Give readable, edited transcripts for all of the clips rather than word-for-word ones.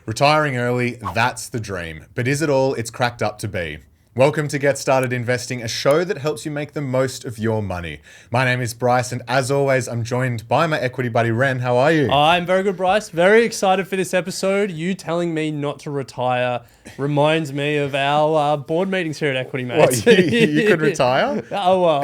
Retiring early, that's the dream. But is it all it's cracked up to be? Welcome to Get Started Investing, a show that helps you make the most of your money. My name is Bryce, and as always, I'm joined by my equity buddy, Ren. How are you? I'm very good, Bryce. Very excited for this episode. You telling me not to retire reminds me of our board meetings here at Equity Mates. What, you could retire? Oh, well.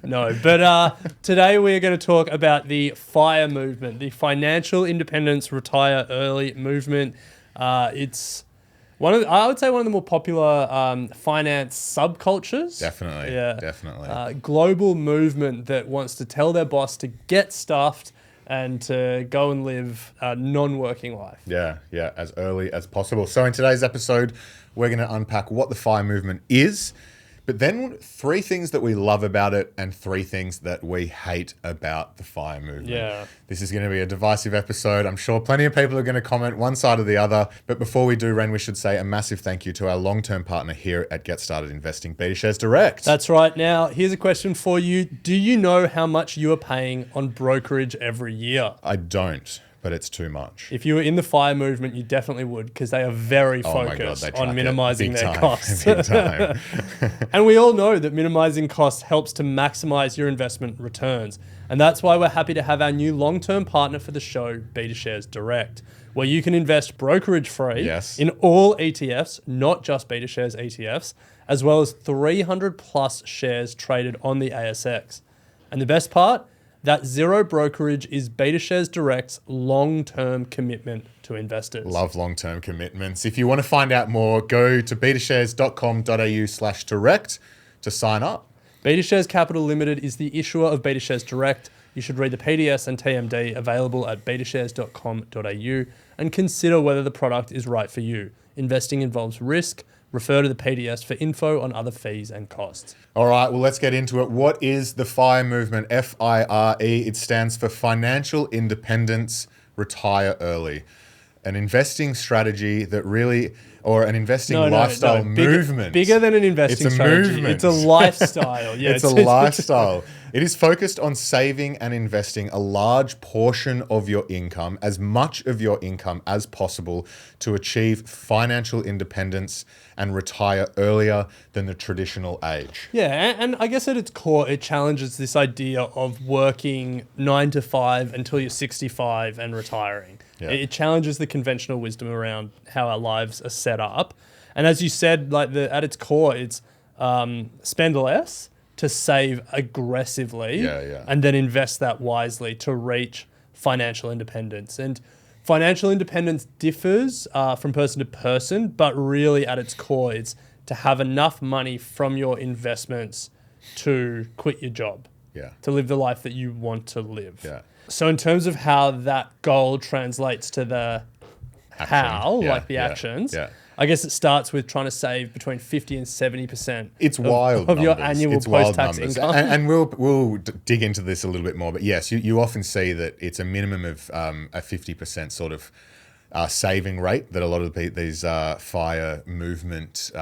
No, but today we are going to talk about the FIRE movement, the Financial Independence Retire Early movement. It's I would say one of the more popular finance subcultures. Definitely, yeah, definitely. Global movement that wants to tell their boss to get stuffed and to go and live a non-working life. Yeah, as early as possible. So in today's episode, we're going to unpack what the FIRE movement is, but then 3 things that we love about it and 3 things that we hate about the FIRE movement. Yeah. This is going to be a divisive episode. I'm sure plenty of people are going to comment one side or the other. But before we do, Ren, we should say a massive thank you to our long-term partner here at Get Started Investing, Betashares Direct. That's right. Now, here's a question for you. Do you know how much you are paying on brokerage every year? I don't, but it's too much. If you were in the FIRE movement, you definitely would, because they are very focused on minimizing their costs. Big time. And we all know that minimizing costs helps to maximize your investment returns. And that's why we're happy to have our new long-term partner for the show, Betashares Direct, where you can invest brokerage-free in all ETFs, not just Betashares ETFs, as well as 300 plus shares traded on the ASX. And the best part? That zero brokerage is Betashares Direct's long-term commitment to investors. Love long-term commitments. If you want to find out more, go to betashares.com.au/direct to sign up. Betashares Capital Limited is the issuer of Betashares Direct. You should read the PDS and TMD available at betashares.com.au and consider whether the product is right for you. Investing involves risk. Refer to the PDS for info on other fees and costs. All right, well, let's get into it. What is the FIRE movement? F-I-R-E. It stands for Financial Independence Retire Early. An investing strategy that really, or an investing lifestyle movement. Bigger than an investing strategy. Movement. It's a lifestyle. Yeah, it's a lifestyle. It is focused on saving and investing a large portion of your income, as much of your income as possible, to achieve financial independence and retire earlier than the traditional age. Yeah, and I guess at its core, it challenges this idea of working 9 to 5 until you're 65 and retiring. Yeah. It challenges the conventional wisdom around how our lives are set up. And as you said, at its core, it's spend less to save aggressively and then invest that wisely to reach financial independence. And financial independence differs from person to person, but really at its core, it's to have enough money from your investments to quit your job, to live the life that you want to live. Yeah. So in terms of how that goal translates to the actions, I guess it starts with trying to save between 50 and 70% of your annual post-tax income. And we'll dig into this a little bit more. But yes, you often see that it's a minimum of a 50% sort of saving rate that a lot of these FIRE movement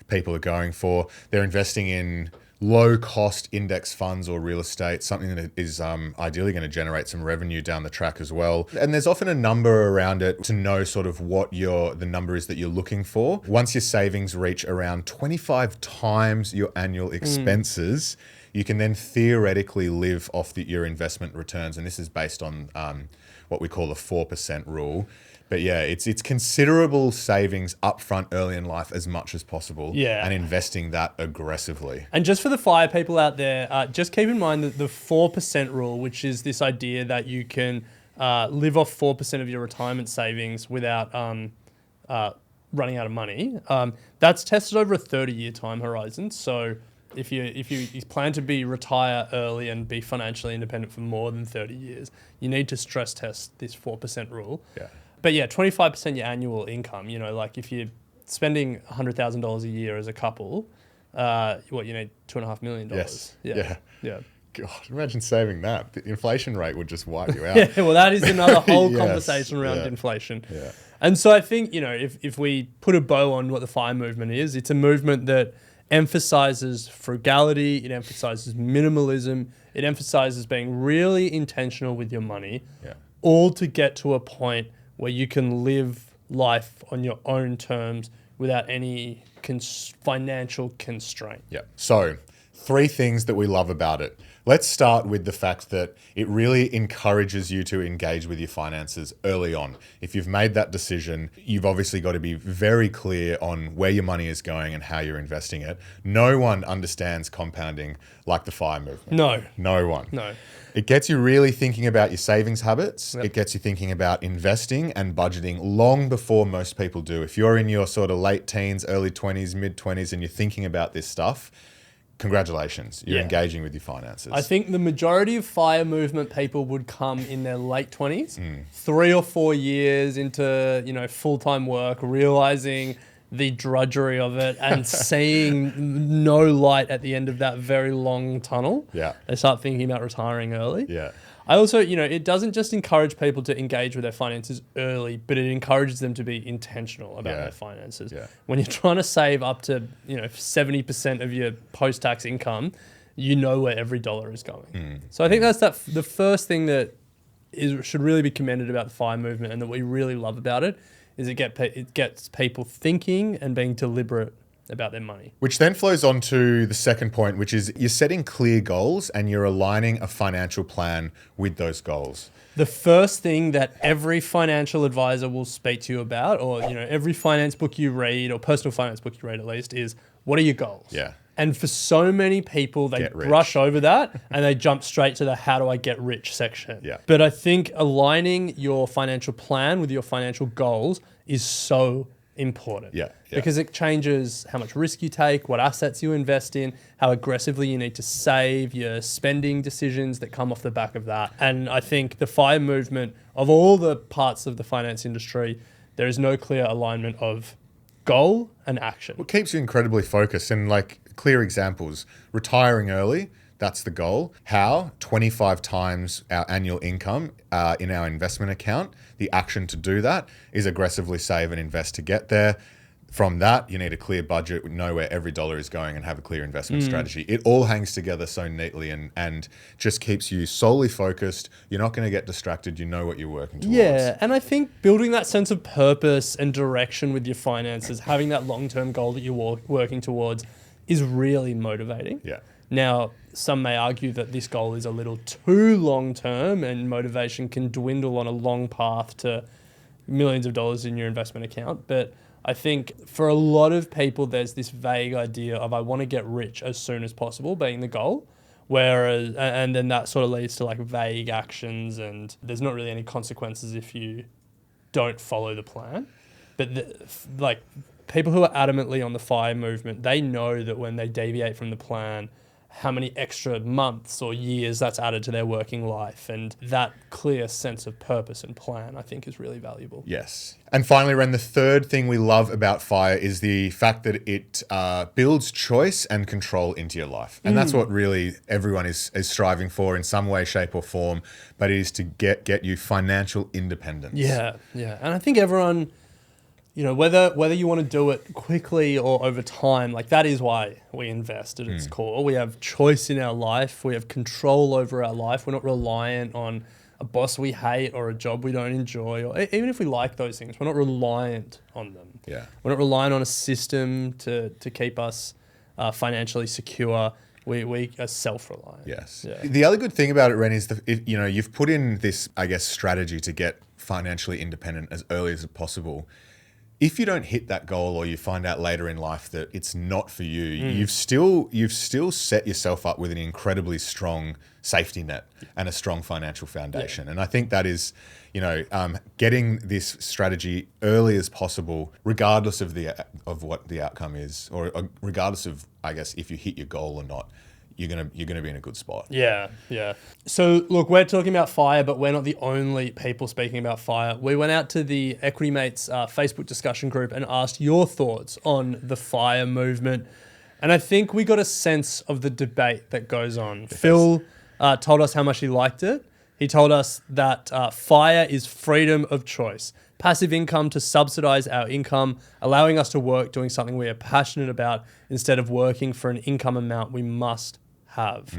people are going for. They're investing in low-cost index funds or real estate, something that is ideally going to generate some revenue down the track as well. And there's often a number around it to know sort of what the number is that you're looking for. Once your savings reach around 25 times your annual expenses, you can then theoretically live off your investment returns. And this is based on what we call the 4% rule. But yeah, it's considerable savings upfront early in life as much as possible, and investing that aggressively. And just for the FIRE people out there, just keep in mind that the 4% rule, which is this idea that you can live off 4% of your retirement savings without running out of money, that's tested over a 30-year time horizon. So if you plan to retire early and be financially independent for more than 30 years, you need to stress test this 4% rule. Yeah. But yeah, 25% your annual income, like if you're spending $100,000 a year as a couple, you need $2.5 million. Yes. Yeah. God, imagine saving that. The inflation rate would just wipe you out. Yeah, well, that is another whole conversation around inflation. Yeah. And so I think, if we put a bow on what the FIRE movement is, it's a movement that emphasizes frugality, it emphasizes minimalism, it emphasizes being really intentional with your money, all to get to a point where you can live life on your own terms without any financial constraint. Yeah. So 3 things that we love about it. Let's start with the fact that it really encourages you to engage with your finances early on. If you've made that decision, you've obviously got to be very clear on where your money is going and how you're investing it. No one understands compounding like the FIRE movement. No one. No. It gets you really thinking about your savings habits. Yep. It gets you thinking about investing and budgeting long before most people do. If you're in your sort of late teens, early 20s, mid 20s, and you're thinking about this stuff, congratulations, you're engaging with your finances. I think the majority of FIRE movement people would come in their late 20s, 3 or 4 years into, full-time work, realizing the drudgery of it and seeing no light at the end of that very long tunnel. Yeah. They start thinking about retiring early. Yeah. I also, it doesn't just encourage people to engage with their finances early, but it encourages them to be intentional about their finances. Yeah. When you're trying to save up to, 70% of your post-tax income, you know where every dollar is going. So I think that's the first thing that should really be commended about the FIRE movement and that we really love about it is it gets people thinking and being deliberate about their money. Which then flows on to the second point, which is you're setting clear goals and you're aligning a financial plan with those goals. The first thing that every financial advisor will speak to you about, or every finance book you read, or personal finance book you read at least, is what are your goals? Yeah. And for so many people, they brush over that and they jump straight to the how do I get rich section. Yeah. But I think aligning your financial plan with your financial goals is so important. Yeah. Because it changes how much risk you take, what assets you invest in, how aggressively you need to save, your spending decisions that come off the back of that. And I think the FIRE movement, of all the parts of the finance industry, there is no clear alignment of goal and action. What keeps you incredibly focused and clear examples, retiring early, that's the goal. How? 25 times our annual income in our investment account. The action to do that is aggressively save and invest to get there. From that, you need a clear budget, know where every dollar is going and have a clear investment strategy. It all hangs together so neatly and just keeps you solely focused. You're not going to get distracted. You know what you're working towards. Yeah, and I think building that sense of purpose and direction with your finances, having that long-term goal that you're working towards is really motivating. Yeah. Now, some may argue that this goal is a little too long-term and motivation can dwindle on a long path to millions of dollars in your investment account. But I think for a lot of people, there's this vague idea of I want to get rich as soon as possible being the goal. Whereas, and then that sort of leads to vague actions and there's not really any consequences if you don't follow the plan. But people who are adamantly on the FIRE movement, they know that when they deviate from the plan, how many extra months or years that's added to their working life. And that clear sense of purpose and plan, I think, is really valuable. Yes. And finally, Ren, the third thing we love about FIRE is the fact that it builds choice and control into your life. And that's what really everyone is striving for in some way, shape or form, but it is to get you financial independence. Yeah. And I think everyone, whether you want to do it quickly or over time, that is why we invest at its core. We have choice in our life. We have control over our life. We're not reliant on a boss we hate or a job we don't enjoy, or even if we like those things, we're not reliant on them. Yeah. We're not reliant on a system to keep us financially secure. We are self-reliant. Yes. Yeah. The other good thing about it, Ren, is you've put in this, strategy to get financially independent as early as possible. If you don't hit that goal or you find out later in life that it's not for you, you've still set yourself up with an incredibly strong safety net and a strong financial foundation. Yeah. And I think that is, getting this strategy early as possible, regardless of what the outcome is, or regardless of, if you hit your goal or not. You're gonna be in a good spot. Yeah. So look, we're talking about FIRE, but we're not the only people speaking about FIRE. We went out to the Equity Mates Facebook discussion group and asked your thoughts on the FIRE movement, and I think we got a sense of the debate that goes on. Yes. Phil told us how much he liked it. He told us that FIRE is freedom of choice. Passive income to subsidize our income, allowing us to work doing something we are passionate about instead of working for an income amount we must have.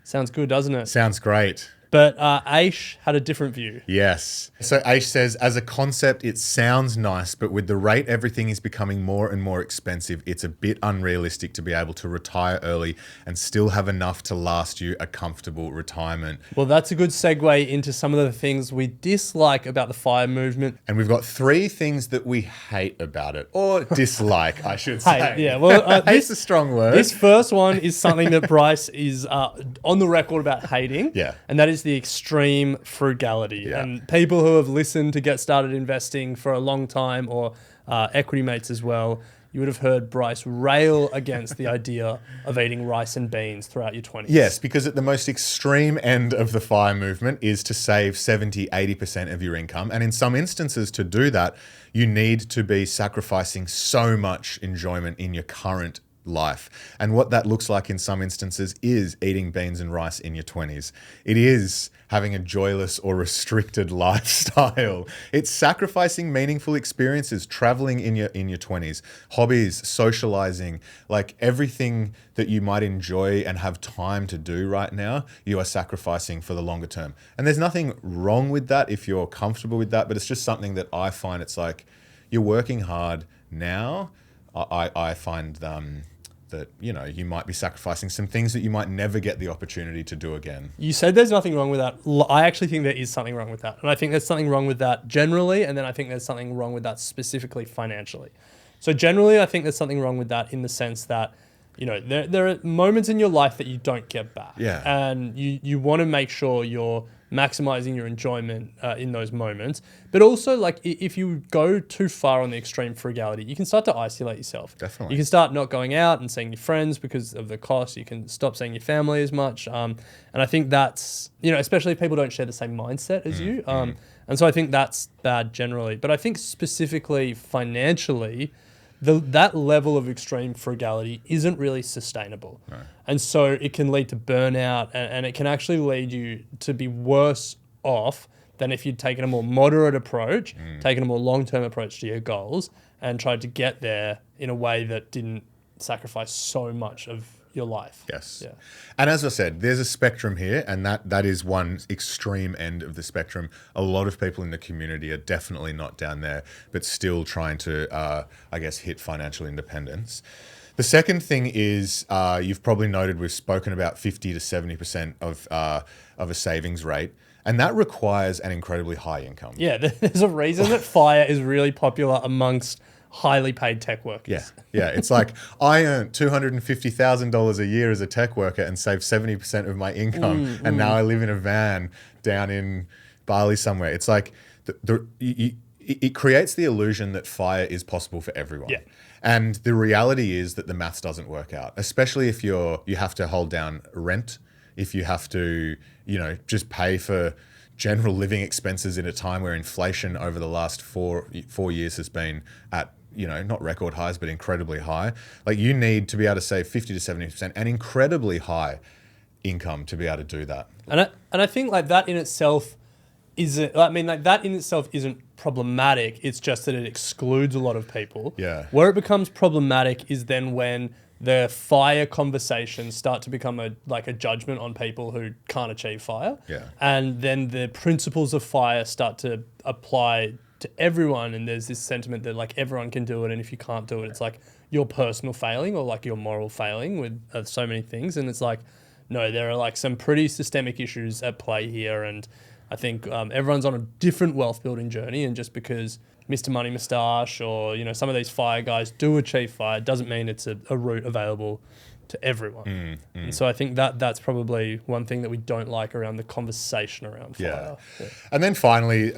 Sounds good, doesn't it? Sounds great. But Aish had a different view. Yes. So Aish says, as a concept, it sounds nice, but with the rate everything is becoming more and more expensive, it's a bit unrealistic to be able to retire early and still have enough to last you a comfortable retirement. Well, that's a good segue into some of the things we dislike about the FIRE movement. And we've got 3 things that we hate about it, or dislike, I should say. Hate, yeah. Well, hate's a strong word. This first one is something that Bryce is on the record about hating. Yeah. And that is the extreme frugality. Yeah. And people who have listened to Get Started Investing for a long time, or Equity Mates as well, you would have heard Bryce rail against the idea of eating rice and beans throughout your 20s. Yes, because at the most extreme end of the FIRE movement is to save 70, 80% of your income. And in some instances, to do that, you need to be sacrificing so much enjoyment in your current life. And what that looks like in some instances is eating beans and rice in your 20s. It is having a joyless or restricted lifestyle. It's sacrificing meaningful experiences, traveling in your 20s, hobbies, socializing, like everything that you might enjoy and have time to do right now, you are sacrificing for the longer term. And there's nothing wrong with that if you're comfortable with that, but it's just something that I find it's like you're working hard now. I find that, you know, you might be sacrificing some things that you might never get the opportunity to do again. You said there's nothing wrong with that. I actually think there is something wrong with that. And I think there's something wrong with that generally, and then I think there's something wrong with that specifically financially. So generally, I think there's something wrong with that in the sense that, you know, there are moments in your life that you don't get back. Yeah. And you want to make sure you're maximizing your enjoyment in those moments. But also, like, if you go too far on the extreme frugality, you can start to isolate yourself. Definitely. You can start not going out and seeing your friends because of the cost. You can stop seeing your family as much. And I think that's, you know, especially if people don't share the same mindset as you. And so I think that's bad generally. But I think specifically financially, that level of extreme frugality isn't really sustainable. No. And so it can lead to burnout, and it can actually lead you to be worse off than if you'd taken a more moderate approach, taken a more long-term approach to your goals, and tried to get there in a way that didn't sacrifice so much of your life. Yes. Yeah. And as I said, there's a spectrum here, and that is one extreme end of the spectrum. A lot of people in the community are definitely not down there, but still trying to, I guess, hit financial independence. The second thing is, you've probably noted we've spoken about 50 to 70% of a savings rate, and that requires an incredibly high income. Yeah, there's a reason that FIRE is really popular amongst highly paid tech workers. Yeah. It's like I earned $250,000 a year as a tech worker and saved 70% of my income, and now I live in a van down in Bali somewhere. It's like it creates the illusion that FIRE is possible for everyone. Yeah. And the reality is that the maths doesn't work out, especially if you have to hold down rent, if you have to, you know, just pay for general living expenses in a time where inflation over the last four years has been at, you know, not record highs, but incredibly high. Like, you need to be able to save 50 to 70% and incredibly high income to be able to do that. And I think like that in itself isn't, I mean, like that in itself isn't problematic. It's just that it excludes a lot of people. Yeah. Where it becomes problematic is then when the FIRE conversations start to become a judgment on people who can't achieve FIRE. Yeah. And then the principles of FIRE start to apply to everyone, and there's this sentiment that like everyone can do it, and if you can't do it, it's like your personal failing or like your moral failing with so many things. And it's like, no, there are like some pretty systemic issues at play here, and I think everyone's on a different wealth building journey, and just because Mr. Money Moustache or, you know, some of these FIRE guys do achieve FIRE doesn't mean it's a route available to everyone. And so I think that's probably one thing that we don't like around the conversation around FIRE. Yeah. And then finally,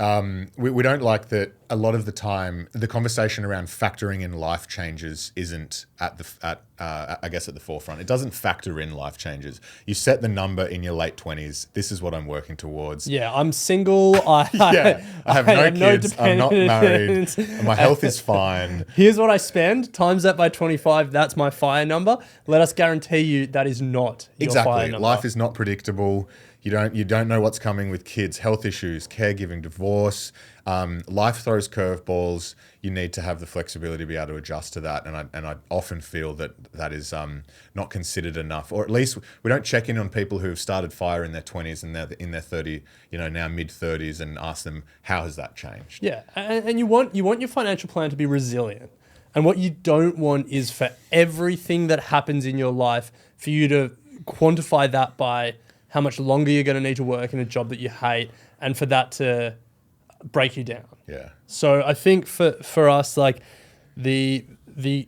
we don't like that a lot of the time the conversation around factoring in life changes isn't at the forefront. It doesn't factor in life changes. You set the number in your late 20s. This is what I'm working towards. Yeah, I'm single. I have no kids. I'm not married. My health is fine. Here's what I spend. Times that by 25. That's my FIRE number. Let us guarantee you that is not your FIRE number. Life is not predictable. You don't know what's coming with kids, health issues, caregiving, divorce. Life throws curveballs. You need to have the flexibility to be able to adjust to that. And I often feel that is not considered enough, or at least we don't check in on people who have started FIRE in their 20s and they're in their 30, now mid 30s, and ask them, how has that changed? Yeah, and you want your financial plan to be resilient. And what you don't want is for everything that happens in your life for you to quantify that by how much longer you're going to need to work in a job that you hate, and for that to break you down. Yeah. So I think for us, like the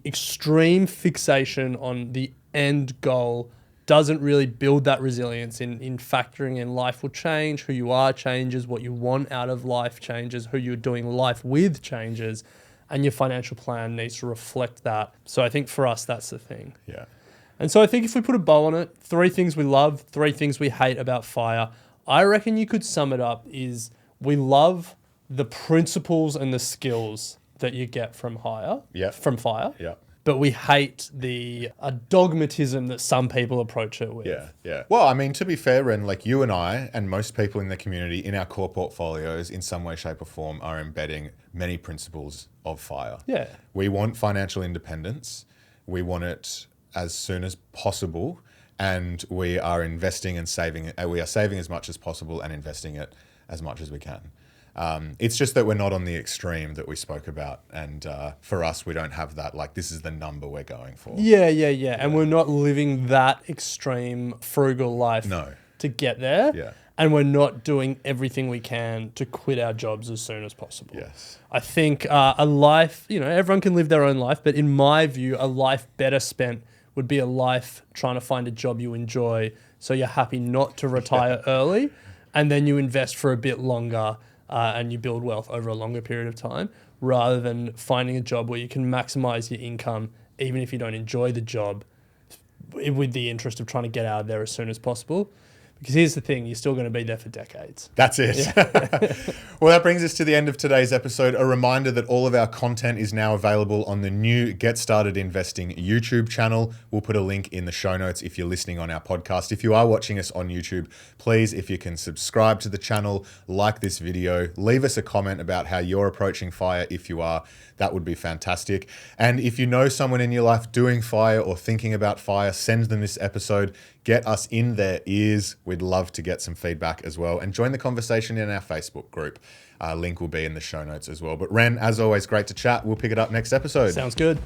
extreme fixation on the end goal doesn't really build that resilience in factoring in life will change, who you are changes, what you want out of life changes, who you're doing life with changes, and your financial plan needs to reflect that. So I think for us, that's the thing. Yeah. And so I think if we put a bow on it, 3 things we love, 3 things we hate about FIRE, I reckon you could sum it up is we love the principles and the skills that you get from FIRE. Yeah. But we hate the dogmatism that some people approach it with. Yeah. Well, I mean, to be fair, Ren, like you and I and most people in the community in our core portfolios in some way, shape or form are embedding many principles of FIRE. Yeah. We want financial independence. We want it as soon as possible. And we are investing and saving. We are saving as much as possible and investing it as much as we can. It's just that we're not on the extreme that we spoke about. And for us, we don't have that, like, this is the number we're going for. Yeah. And we're not living that extreme frugal life to get there. Yeah. And we're not doing everything we can to quit our jobs as soon as possible. Yes. I think a life, everyone can live their own life, but in my view, a life better spent would be a life trying to find a job you enjoy so you're happy not to retire early, and then you invest for a bit longer and you build wealth over a longer period of time, rather than finding a job where you can maximize your income even if you don't enjoy the job, with the interest of trying to get out of there as soon as possible. Because here's the thing, you're still going to be there for decades. That's it. Yeah. Well, that brings us to the end of today's episode. A reminder that all of our content is now available on the new Get Started Investing YouTube channel. We'll put a link in the show notes if you're listening on our podcast. If you are watching us on YouTube, please, if you can subscribe to the channel, like this video, leave us a comment about how you're approaching FIRE if you are. That would be fantastic. And if you know someone in your life doing FIRE or thinking about FIRE, send them this episode. Get us in their ears. We'd love to get some feedback as well. And join the conversation in our Facebook group. Link will be in the show notes as well. But Ren, as always, great to chat. We'll pick it up next episode. Sounds good.